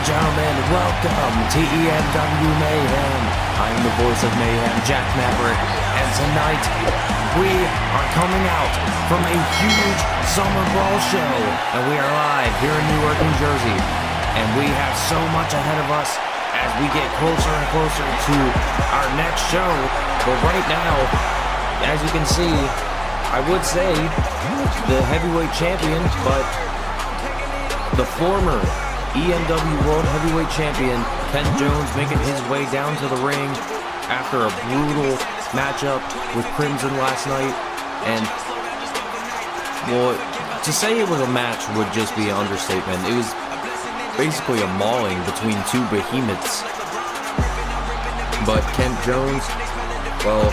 gentlemen, welcome to EMW Mayhem. I am the voice of Mayhem, Jack Maverick, and tonight we are coming out from a huge summer brawl show, and we are live here in Newark, New Jersey, and we have so much ahead of us as we get closer and closer to our next show. But right now, as you can see, I would say the heavyweight champion, but the former EMW World Heavyweight Champion, Ken Jones, making his way down to the ring after a brutal matchup with Crimson last night. And, well, to say it was a match would just be an understatement. It was basically a mauling between two behemoths. But Ken Jones, well,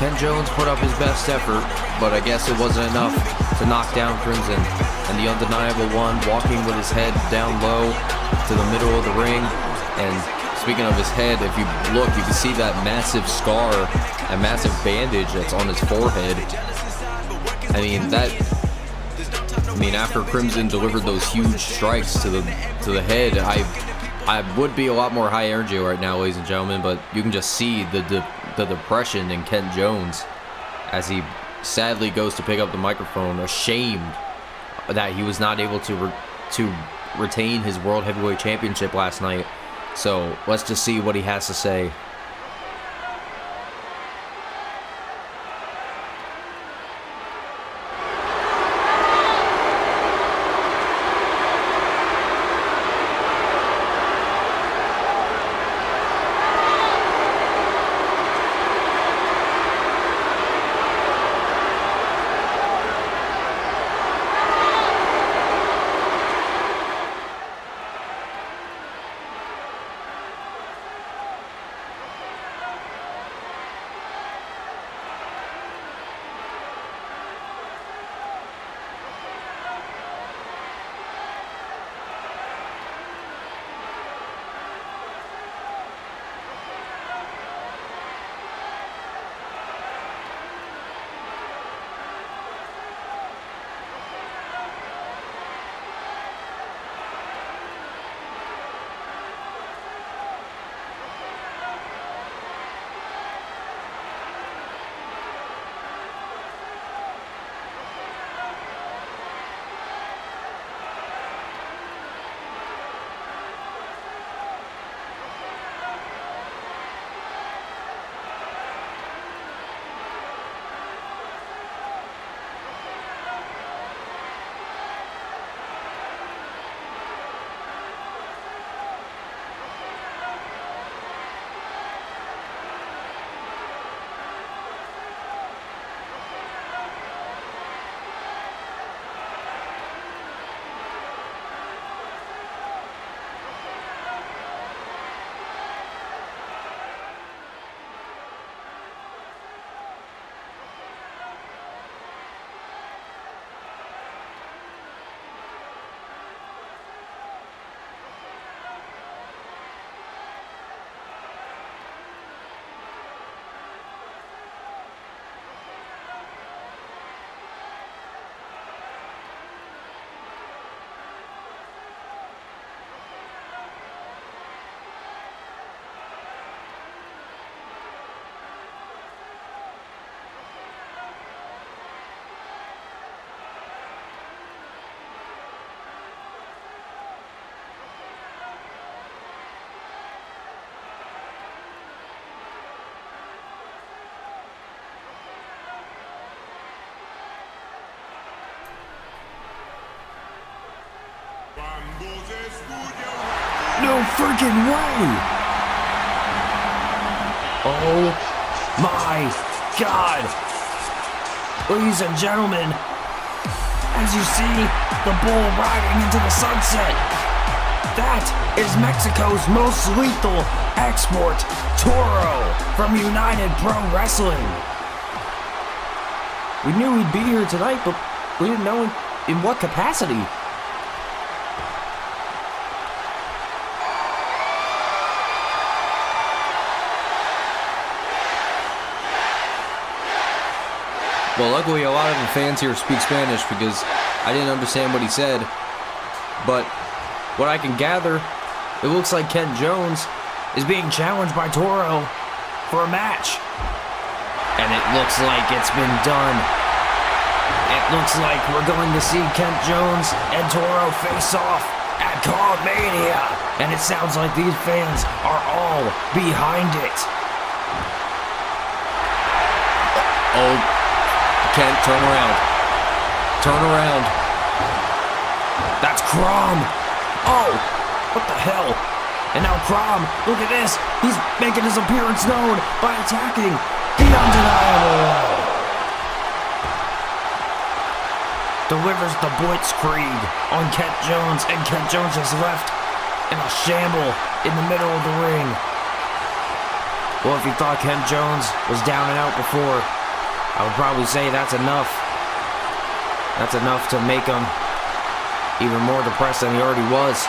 Ken Jones put up his best effort, but I guess it wasn't enough to knock down Crimson. And the undeniable one, walking with his head down low to the middle of the ring. And speaking of his head, if you look, you can see that massive scar, that massive bandage that's on his forehead. I mean, after Crimson delivered those huge strikes to the head, I would be a lot more high energy right now, ladies and gentlemen. But you can just see the depression in Ken Jones as he sadly goes to pick up the microphone, ashamed that he was not able to retain his World Heavyweight Championship last night. So let's just see what he has to say. No freaking way! Oh my God! Ladies and gentlemen, as you see the bull riding into the sunset, that is Mexico's most lethal export, Tauro, from United Pro Wrestling. We knew he'd be here tonight, but we didn't know in what capacity. Well, luckily a lot of the fans here speak Spanish because I didn't understand what he said. But what I can gather it looks like Kent Jones is being challenged by Tauro for a match. And it looks like it's been done. It looks like we're going to see Kent Jones and Tauro face off at Cawmania. And it sounds like these fans are all behind it. Oh, Kent, turn around. Turn around. That's Krom. Oh, what the hell? And now Krom, look at this. He's making his appearance known by attacking the Undeniable. Delivers the Blitzkrieg on Kent Jones, and Kent Jones is left in a shamble in the middle of the ring. Well, if you thought Kent Jones was down and out before, I would probably say that's enough. That's enough to make him even more depressed than he already was.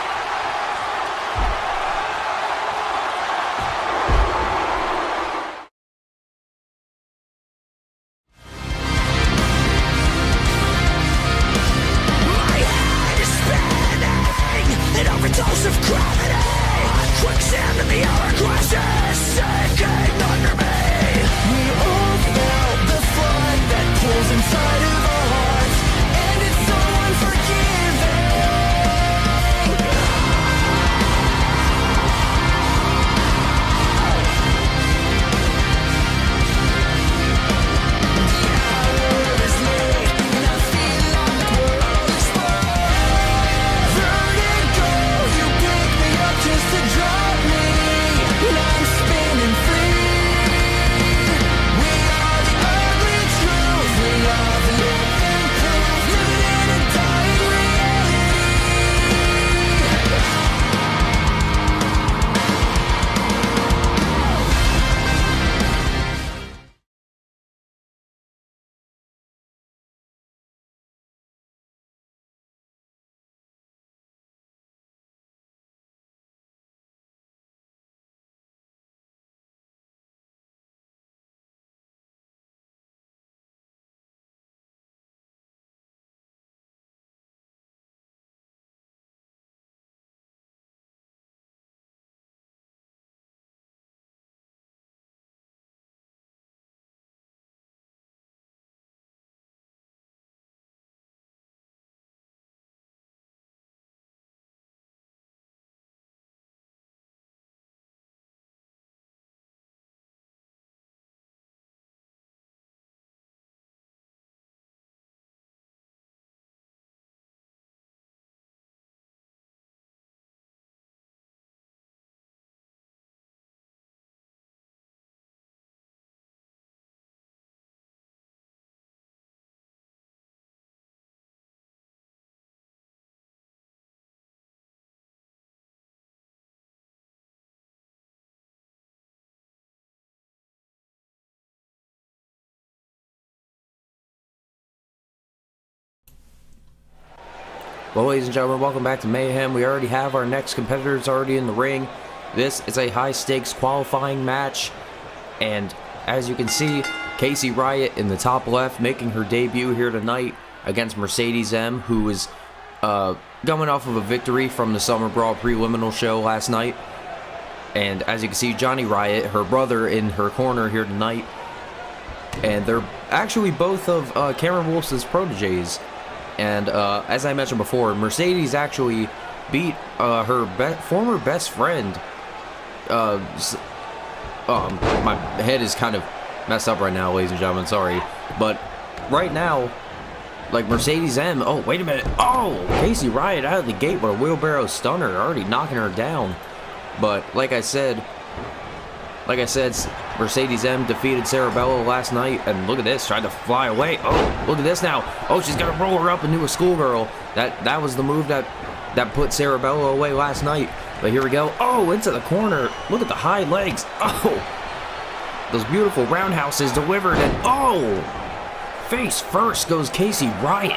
Well, ladies and gentlemen, welcome back to Mayhem. We already have our next competitors already in the ring. This is a high-stakes qualifying match. And as you can see, Casey Riot in the top left making her debut here tonight against Mercedes M, who is coming off of a victory from the Summer Brawl preliminal show last night. And as you can see, Johnny Riot, her brother, in her corner here tonight. And they're actually both of Cameron Wolf's proteges. And as I mentioned before, Mercedes actually beat her former best friend. My head is kind of messed up right now, ladies and gentlemen, sorry. But right now, like Mercedes M, oh, wait a minute. Oh, Casey Riot out of the gate with a wheelbarrow stunner, already knocking her down. But like I said, Mercedes M defeated Isabella last night, and look at this, tried to fly away. Oh, look at this now. Oh, she's gonna roll her up into a schoolgirl. That was the move that put Isabella away last night. But here we go. Oh, into the corner. Look at the high legs. Oh, those beautiful roundhouses delivered, and oh, face first goes Casey Riot.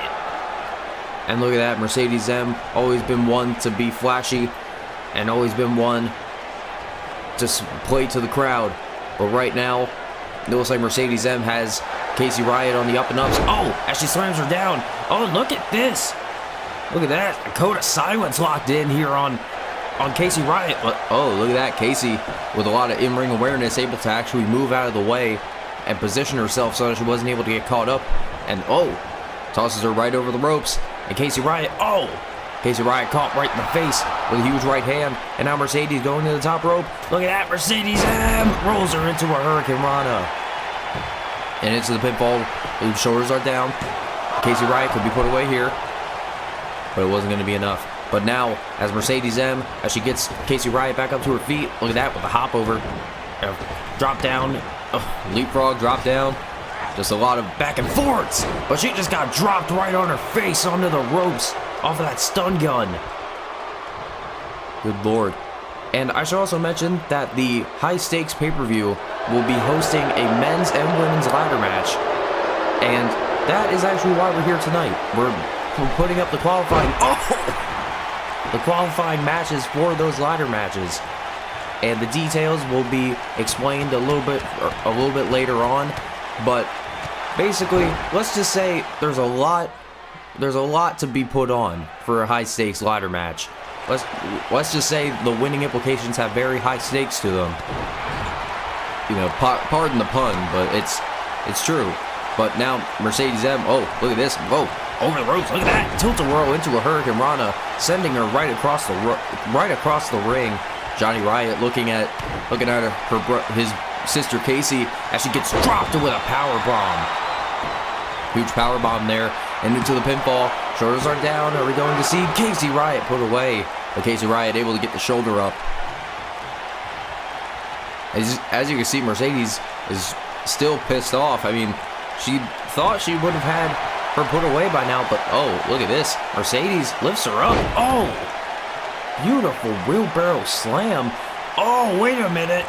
And look at that, Mercedes M, always been one to be flashy, and always been one to play to the crowd. But right now, it looks like Mercedes M has Casey Riot on the up and ups. Oh, as she slams her down. Oh, look at this. Look at that. A code of silence locked in here on on Casey Riot. Oh, look at that. Casey, with a lot of in-ring awareness, able to actually move out of the way and position herself so that she wasn't able to get caught up. And, tosses her right over the ropes. And Casey Riot, Casey Riot caught right in the face with a huge right hand. And now Mercedes going to the top rope. Look at that, Mercedes rolls her into a Hurricane Rana. And into the pinfall. The shoulders are down. Casey Riot could be put away here, but it wasn't going to be enough. But now, as Mercedes as she gets Casey Riot back up to her feet, look at that with a hop over. Drop down. Leapfrog, drop down. Just a lot of back and forths. But she just got dropped right on her face onto the ropes off of that stun gun. Good Lord. And I should also mention that the high stakes pay-per-view will be hosting a men's and women's ladder match. And that is actually why we're here tonight. We're putting up the qualifying matches for those ladder matches. And the details will be explained a little bit later on. But basically, let's just say there's a lot to be put on for a high stakes ladder match. Let's just say the winning implications have very high stakes to them. You know, pardon the pun, but it's true. But now Mercedes look at this. Whoa, over the ropes. Look at that. Tilt-a-whirl into a Hurricane Rana, sending her right across the ring. Johnny Riot looking at his sister Casey as she gets dropped with a power bomb. Huge power bomb there, and into the pinfall. Shoulders are down. Are we going to see Casey Riot put away? But Casey Riot able to get the shoulder up. As you can see, Mercedes is still pissed off. I mean, she thought she would have had her put away by now, but look at this. Mercedes lifts her up. Beautiful wheelbarrow slam. Wait a minute.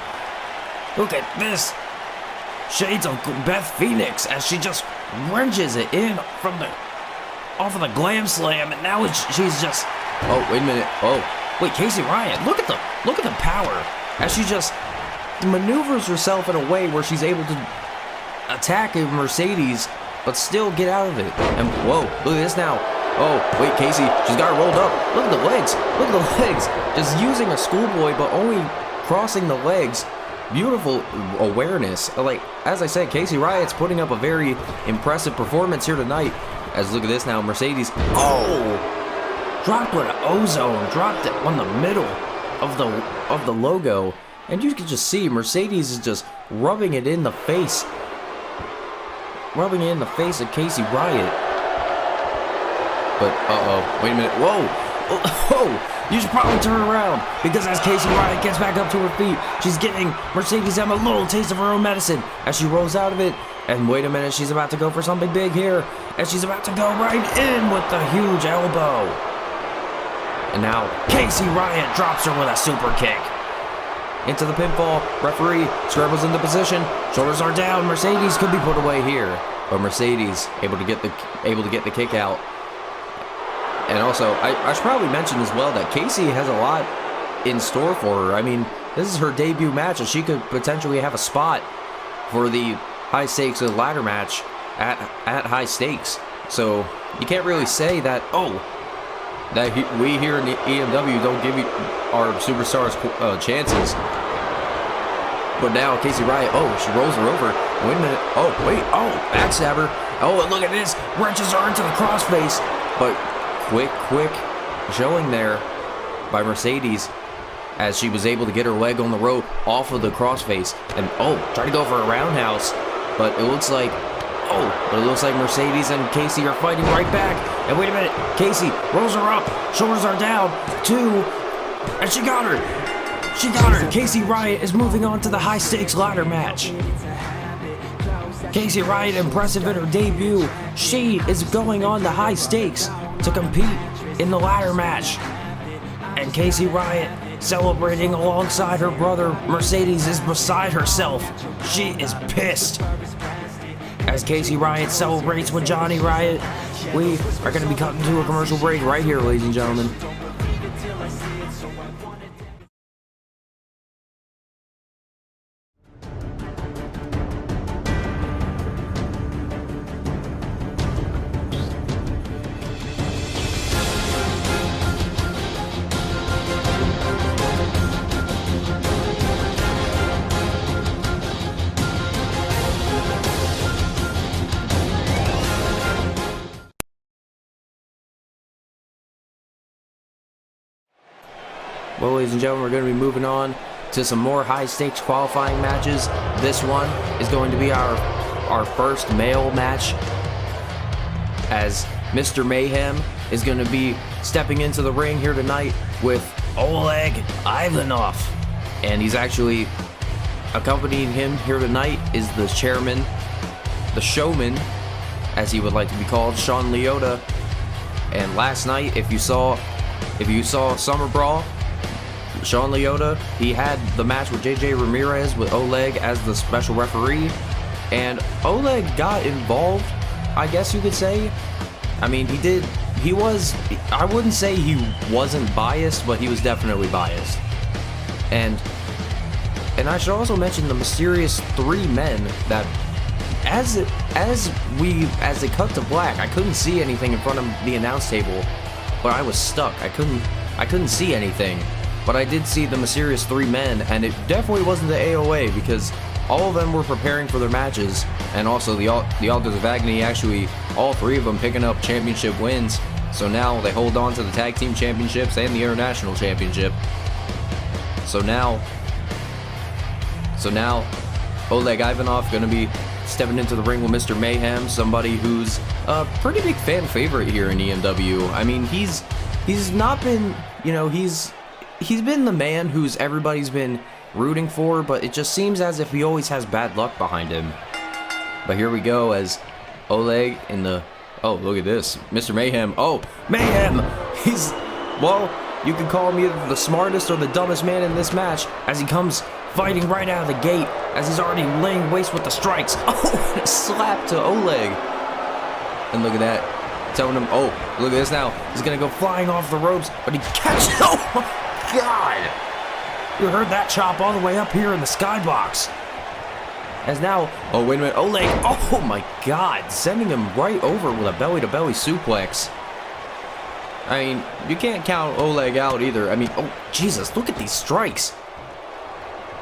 Look at this. Shades of Beth Phoenix as she just wrenches it in off of the glam slam, and now she's just. Wait a minute. Wait, Casey Riot. Look at the power as she just maneuvers herself in a way where she's able to attack a Mercedes but still get out of it. And look at this now. Wait, Casey, she's got her rolled up. Look at the legs. Just using a schoolboy, but only crossing the legs. Beautiful awareness. Like, as I said, Casey Riot's putting up a very impressive performance here tonight. As look at this now, Mercedes. Dropped with an ozone. Dropped it on the middle of the logo. And you can just see Mercedes is just rubbing it in the face. Rubbing it in the face of Casey Riot. But, wait a minute. Whoa! You should probably turn around, because as Casey Riot gets back up to her feet, she's getting Mercedes a little taste of her own medicine as she rolls out of it. And wait a minute, she's about to go for something big here, and she's about to go right in with the huge elbow. And now, Casey Riot drops her with a super kick. Into the pinfall, referee scrambles into position, shoulders are down, Mercedes could be put away here. But Mercedes able to get the kick out. And also, I should probably mention as well that Casey has a lot in store for her. I mean, this is her debut match, and she could potentially have a spot for the high stakes of the ladder match at high stakes. So you can't really say that we here in the EMW don't give our superstars chances. But now Casey Riot, she rolls her over. Wait a minute. Backstabber. And look at this. Wrenches her into the crossface. But quick showing there by Mercedes as she was able to get her leg on the rope off of the crossface. And try to go for a roundhouse. But it looks like Mercedes and Casey are fighting right back. And wait a minute, Casey rolls her up, shoulders are down, 2, and she got her. Casey Riot is moving on to the high stakes ladder match. Casey Riot, impressive in her debut. She is going on to high stakes to compete in the ladder match. And Casey Riot celebrating alongside her brother. Mercedes is beside herself. She is pissed. As Casey Riot celebrates with Johnny Riot, we are going to be cutting to a commercial break right here, ladies and gentlemen. Well, ladies and gentlemen, we're going to be moving on to some more high-stakes qualifying matches. This one is going to be our first male match, as Mr. Mayhem is going to be stepping into the ring here tonight with Oleg Ivanov. And he's actually accompanying him here tonight is the chairman, the showman, as he would like to be called, Sean Liotta. And last night, if you saw Summer Brawl, Sean Liotta, he had the match with JJ Ramirez with Oleg as the special referee, and Oleg got involved, I guess you could say. I mean, I wouldn't say he wasn't biased, but he was definitely biased. And I should also mention the mysterious three men that, as it cut to black, I couldn't see anything in front of the announce table, but I was stuck. I couldn't see anything, but I did see the mysterious three men, and it definitely wasn't the AOA, because all of them were preparing for their matches, and also the Alters of Agony, actually all three of them picking up championship wins. So now they hold on to the tag team championships and the international championship. So now Oleg Ivanov going to be stepping into the ring with Mr. Mayhem, somebody who's a pretty big fan favorite here in EMW. I mean, he's not been, he's been the man who's everybody's been rooting for, but it just seems as if he always has bad luck behind him. But here we go as Oleg in the, oh, look at this, Mr. Mayhem. Oh, Mayhem! Well, you can call him either the smartest or the dumbest man in this match, as he comes fighting right out of the gate, as he's already laying waste with the strikes. Oh, and a slap to Oleg. And look at that, telling him, oh, look at this now. He's gonna go flying off the ropes, but he catches, oh my God! You heard that chop all the way up here in the skybox. As now, oh, wait a minute, Oleg, oh my God, sending him right over with a belly-to-belly suplex. I mean, you can't count Oleg out either. I mean, oh, Jesus, look at these strikes.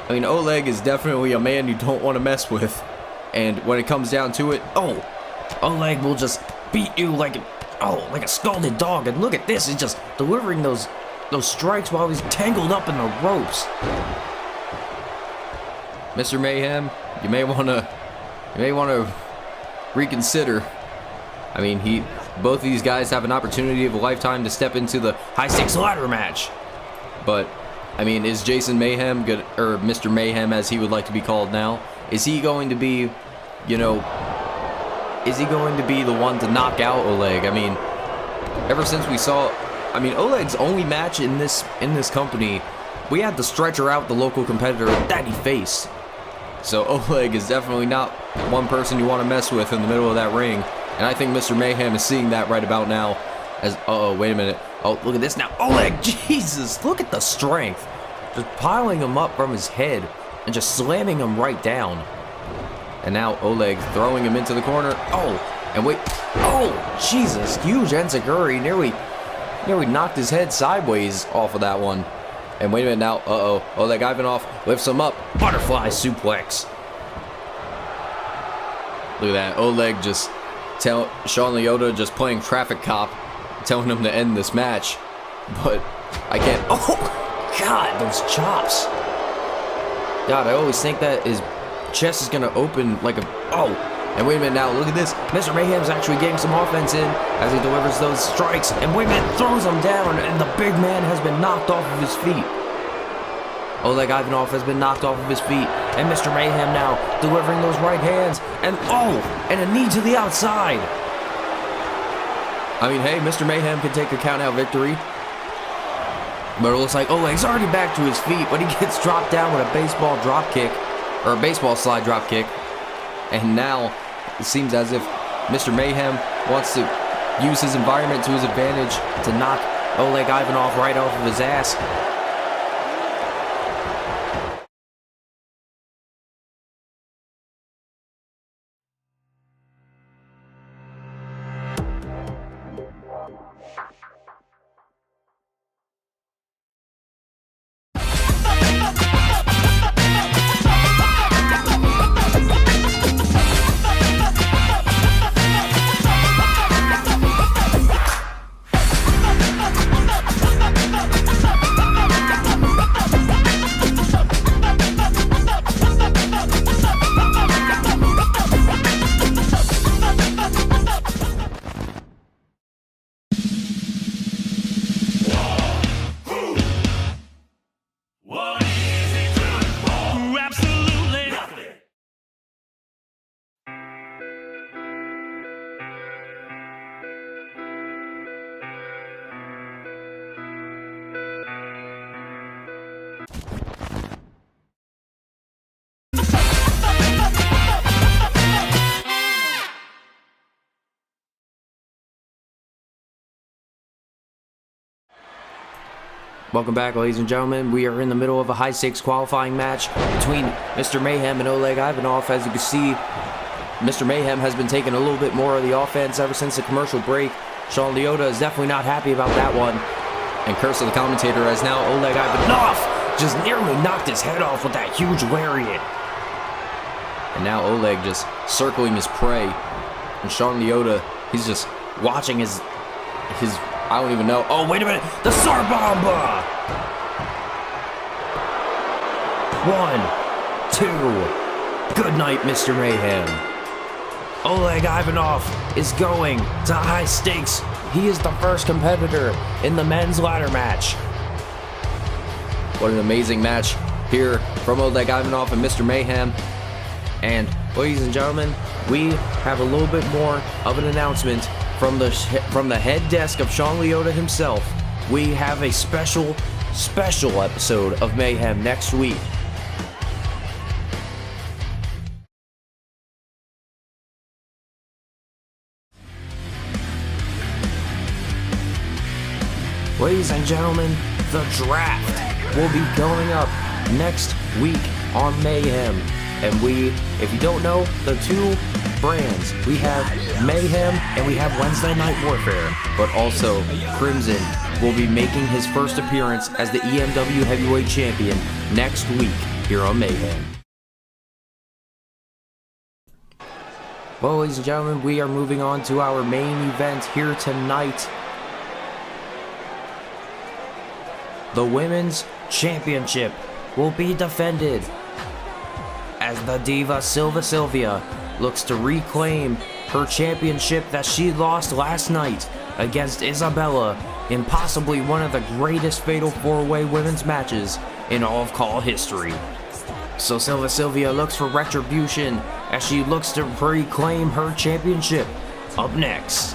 I mean, Oleg is definitely a man you don't want to mess with. And when it comes down to it, oh, Oleg will just beat you like a scalded dog. And look at this, he's just delivering those strikes while he's tangled up in the ropes. Mr. Mayhem, you may want to reconsider. I mean, both of these guys have an opportunity of a lifetime to step into the high-stakes ladder match. But I mean, is Jason Mayhem good, or Mr. Mayhem as he would like to be called now? Is he going to be, is he going to be the one to knock out Oleg? I mean, ever since we saw, Oleg's only match in this company, we had to stretcher out the local competitor that he faced. So Oleg is definitely not one person you want to mess with in the middle of that ring. And I think Mr. Mayhem is seeing that right about now. As, uh-oh, wait a minute. Oh, look at this now. Oleg, Jesus, look at the strength. Just piling him up from his head and just slamming him right down. And now Oleg throwing him into the corner. Oh, and wait. Oh, Jesus, huge enziguri. Nearly knocked his head sideways off of that one. And wait a minute now. Uh-oh. Oleg Ivanov lifts him up. Butterfly suplex. Look at that. Oleg just Sean Liotta just playing traffic cop, telling him to end this match. But I can't. Oh, God, those chops. God, I always think that his chest is going to open like a... Oh, and wait a minute now. Look at this. Mr. Mayhem's actually getting some offense in as he delivers those strikes. And wait a minute, throws him down, and the big man has been knocked off of his feet. Oleg Ivanov has been knocked off of his feet, and Mr. Mayhem now delivering those right hands, and oh, and a knee to the outside. I mean, hey, Mr. Mayhem can take a count-out victory, but it looks like Oleg's already back to his feet, but he gets dropped down with a baseball drop kick, or a baseball slide drop kick, and now it seems as if Mr. Mayhem wants to use his environment to his advantage to knock Oleg Ivanov right off of his ass. Welcome back, ladies and gentlemen. We are in the middle of a high-stakes qualifying match between Mr. Mayhem and Oleg Ivanov. As you can see, Mr. Mayhem has been taking a little bit more of the offense ever since the commercial break. Sean Leota is definitely not happy about that one. And curse of the commentator, as now Oleg Ivanov just nearly knocked his head off with that huge lariat. And now Oleg just circling his prey. And Sean Leota, he's just watching his I don't even know. Oh, wait a minute. The Sarbamba! 1, 2. Good night, Mr. Mayhem. Oleg Ivanov is going to high stakes. He is the first competitor in the men's ladder match. What an amazing match here from Oleg Ivanov and Mr. Mayhem. And ladies and gentlemen, we have a little bit more of an announcement from the head desk of Sean Leota himself. We have a special episode of Mayhem next week. Ladies and gentlemen, the draft will be going up next week on Mayhem. And if you don't know, the two brands, we have Mayhem and we have Wednesday Night Warfare. But also, Crimson will be making his first appearance as the EMW Heavyweight Champion next week here on Mayhem. Well, ladies and gentlemen, we are moving on to our main event here tonight. The Women's Championship will be defended as the diva Silva Sylvia looks to reclaim her championship that she lost last night against Isabella in possibly one of the greatest Fatal 4-Way women's matches in all of Call history. So Silva Sylvia looks for retribution as she looks to reclaim her championship. Up next.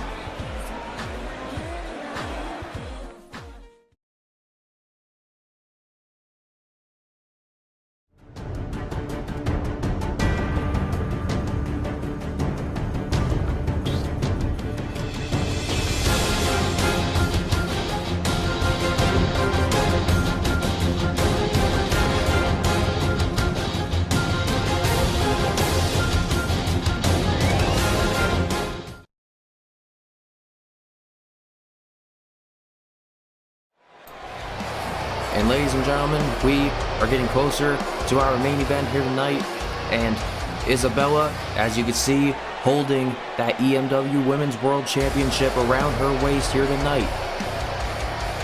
And ladies and gentlemen, we are getting closer to our main event here tonight. And Isabella, as you can see, holding that EMW Women's World Championship around her waist here tonight.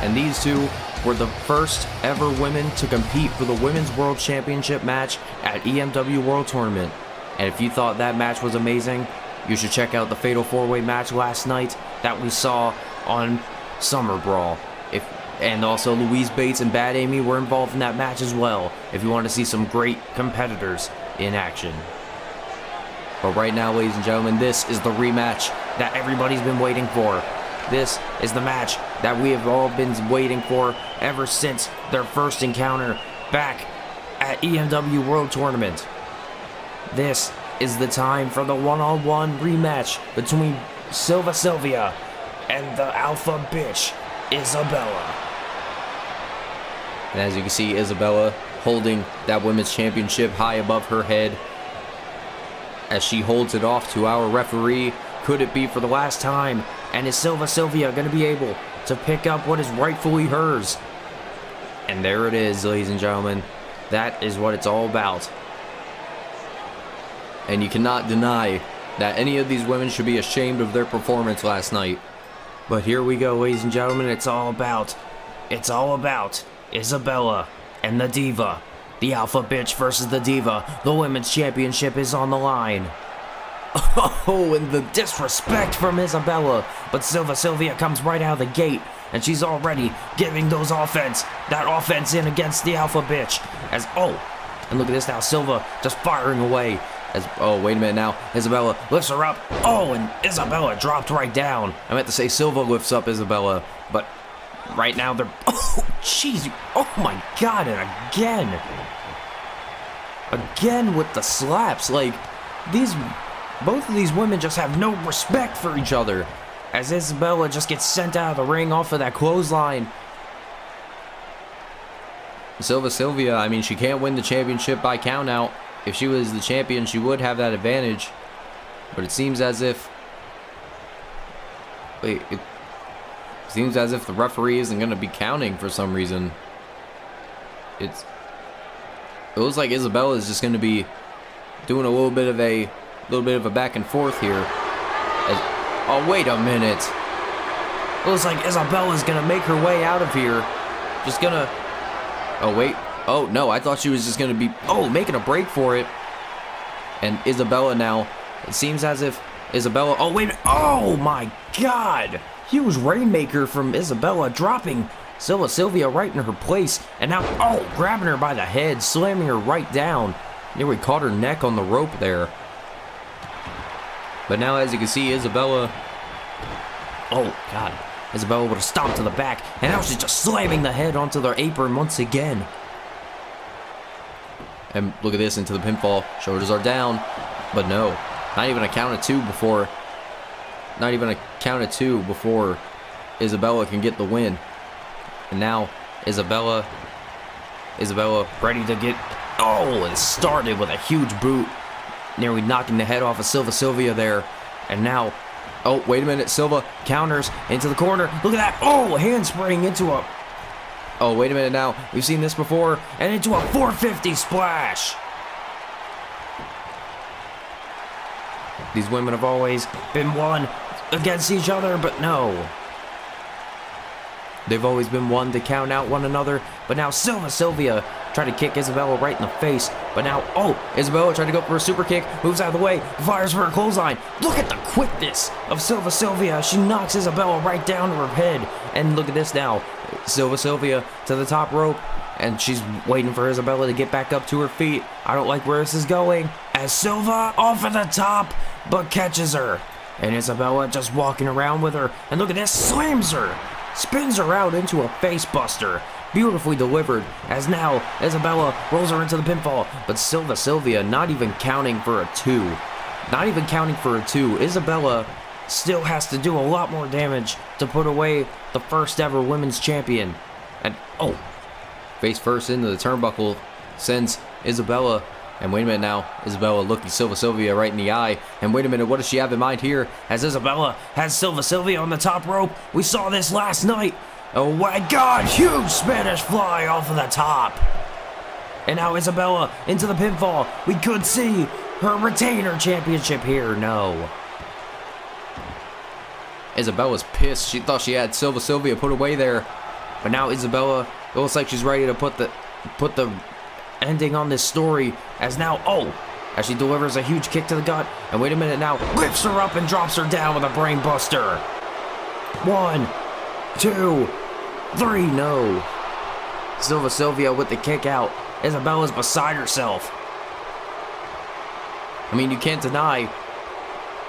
And these two were the first ever women to compete for the Women's World Championship match at EMW World Tournament. And if you thought that match was amazing, you should check out the Fatal 4-Way match last night that we saw on Summer Brawl. And also Louise Bates and Bad Amy were involved in that match as well, if you want to see some great competitors in action. But right now, ladies and gentlemen, this is the rematch that everybody's been waiting for. This is the match that we have all been waiting for ever since their first encounter back at EMW World Tournament. This is the time for the one-on-one rematch between Silva Sylvia and the alpha bitch, Isabella. And as you can see, Isabella holding that women's championship high above her head as she holds it off to our referee. Could it be for the last time? And is Silva Sylvia going to be able to pick up what is rightfully hers? And there it is, ladies and gentlemen. That is what it's all about. And you cannot deny that any of these women should be ashamed of their performance last night. But here we go, ladies and gentlemen. It's all about Isabella and the diva. The alpha bitch versus the diva. The women's championship is on the line. Oh, and the disrespect from Isabella. But Silva Sylvia comes right out of the gate, and she's already giving that offense in against the alpha bitch. And look at this now, Silva just firing away. Wait a minute now. Isabella lifts her up. Oh, and Isabella dropped right down. I meant to say Silva lifts up Isabella, but right now they're... Oh, jeez. Oh, my God. And again. Again with the slaps. Like, both of these women just have no respect for each other. As Isabella just gets sent out of the ring off of that clothesline. Silva Sylvia, I mean, she can't win the championship by count out. If she was the champion, she would have that advantage. But it seems as if... Wait, it seems as if the referee isn't going to be counting for some reason. It looks like Isabella is just going to be doing a little bit of a back and forth here. Oh, wait a minute. Looks like Isabella's going to make her way out of here. Just going to... Oh, wait. Oh, no, I thought she was just going to be... Oh, making a break for it. And Isabella now... It seems as if Isabella... Oh, wait. Oh, my God. Huge rainmaker from Isabella, dropping Silva Sylvia right in her place. And now, oh, grabbing her by the head, slamming her right down. Nearly caught her neck on the rope there. But now, as you can see, Isabella... Oh, God. Isabella would have stomped to the back. And now she's just slamming the head onto their apron once again. And look at this, into the pinfall. Shoulders are down. But no. Not even a count of two before... Not even a count of two before Isabella can get the win. And now, Isabella ready to get... Oh, it started with a huge boot. Nearly knocking the head off of Silva Sylvia there. And now... Oh, wait a minute. Silva counters into the corner. Look at that. Oh, handspring into a... Oh, wait a minute now. We've seen this before. And into a 450 splash. These women have always been one against each other, but no. They've always been one to count out one another, but now Silva Sylvia tried to kick Isabella right in the face, but now, oh, Isabella tried to go for a super kick, moves out of the way, fires for a clothesline. Look at the quickness of Silva Sylvia. She knocks Isabella right down to her head, and look at this now. Silva Sylvia to the top rope, and she's waiting for Isabella to get back up to her feet. I don't like where this is going, as Silva off at the top, but catches her. And Isabella just walking around with her, and look at this, slams her. Spins her out into a face buster. Beautifully delivered, as now Isabella rolls her into the pinfall. But Silva Sylvia not even counting for a two. Not even counting for a two. Isabella still has to do a lot more damage to put away the first ever women's champion. And, oh, face first into the turnbuckle sends Isabella. And wait a minute now, Isabella looking Silva Sylvia right in the eye. And wait a minute, what does she have in mind here? As Isabella has Silva Sylvia on the top rope. We saw this last night. Oh my God, huge Spanish fly off of the top. And now Isabella into the pinfall. We could see her retain her championship here. No. Isabella's pissed. She thought she had Silva Sylvia put away there. But now Isabella, it looks like she's ready to put the ending on this story, as now, oh, as she delivers a huge kick to the gut, and wait a minute now, lifts her up and drops her down with a brain buster. 1, 2, 3, no. Silva Sylvia with the kick out. Isabella's beside herself. I mean, you can't deny.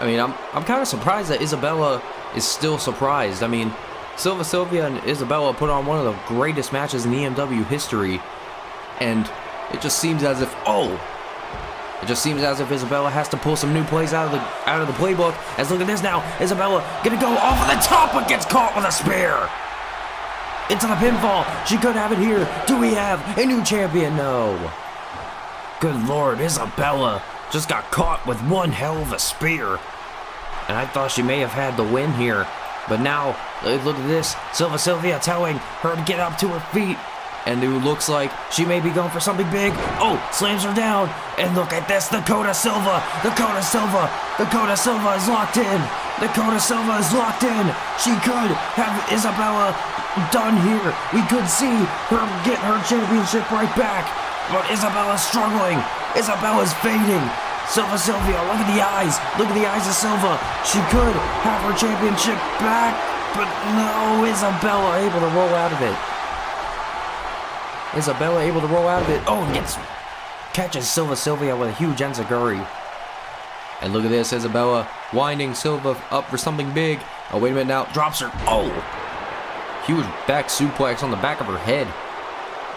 I mean, I'm kind of surprised that Isabella is still surprised. I mean, Silva Sylvia and Isabella put on one of the greatest matches in EMW history, and it just seems as if, it just seems as if Isabella has to pull some new plays out of the playbook. As look at this now, Isabella gonna go off of the top, but gets caught with a spear. Into the pinfall. She could have it here. Do we have a new champion? No. Good Lord, Isabella just got caught with one hell of a spear. And I thought she may have had the win here. But now, look at this. Silva Sylvia telling her to get up to her feet. And it looks like she may be going for something big. Oh, slams her down. And look at this, Dakota Silva. Dakota Silva is locked in. Dakota Silva is locked in. She could have Isabella done here. We could see her get her championship right back. But Isabella's struggling. Isabella's fading. Silva Sylvia, look at the eyes. Look at the eyes of Silva. She could have her championship back. But no, Isabella able to roll out of it. Isabella able to roll out of it. Oh, and catches Silva Sylvia with a huge enziguri. And look at this, Isabella winding Silva up for something big. Oh, wait a minute now. Drops her. Oh. Huge back suplex on the back of her head.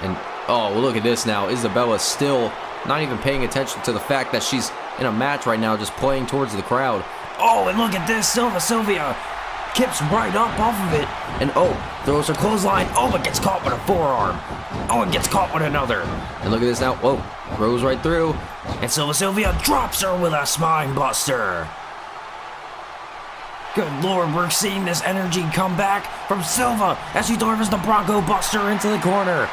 And, oh, well, look at this now. Isabella still not even paying attention to the fact that she's in a match right now, just playing towards the crowd. Oh, and look at this. Silva Sylvia kips right up off of it. And throws her clothesline. But gets caught with a forearm. And gets caught with another. And look at this now. Whoa, throws right through. And Silva Sylvia drops her with a spine buster. Good Lord, we're seeing this energy come back from Silva as she delivers the Bronco Buster into the corner.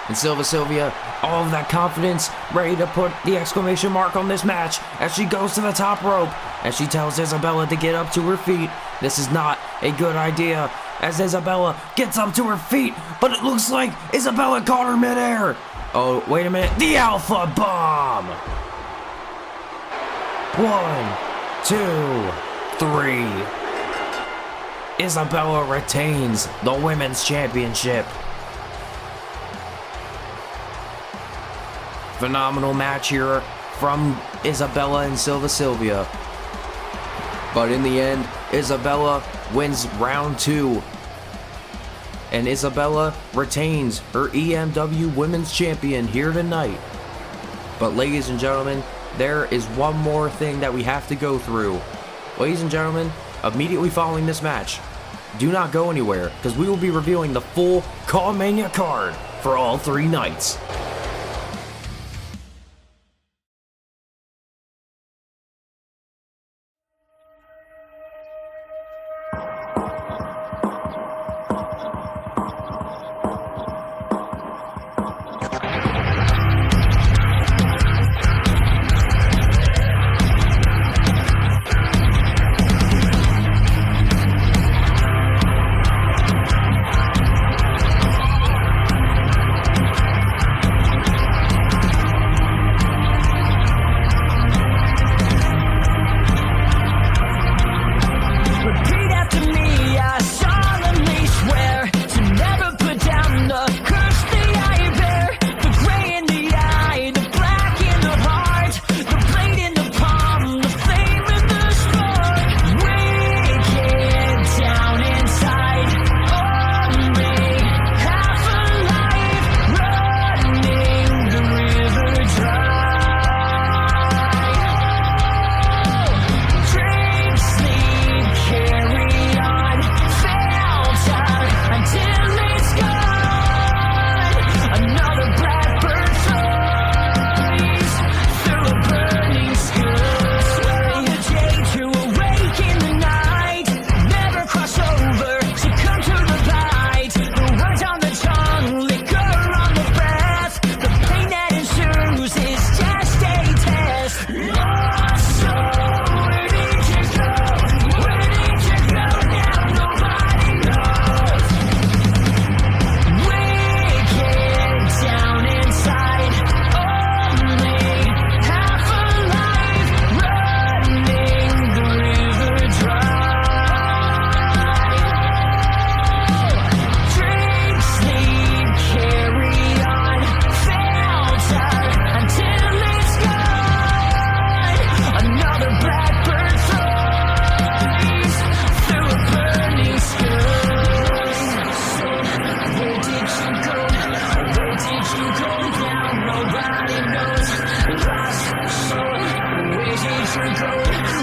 And Silva Sylvia, all of that confidence, ready to put the exclamation mark on this match as she goes to the top rope. As she tells Isabella to get up to her feet. This is not a good idea as Isabella gets up to her feet. But it looks like Isabella caught her midair. Oh, wait a minute. The Alpha Bomb. 1, 2, 3. Isabella retains the Women's Championship. Phenomenal match here from Isabella and Silva Sylvia. But in the end, Isabella wins round 2. And Isabella retains her EMW Women's Champion here tonight. But ladies and gentlemen, there is one more thing that we have to go through. Ladies and gentlemen, immediately following this match, do not go anywhere, because we will be reviewing the full Cawmania card for all 3 nights. Nobody knows. Lost soul, where did you go?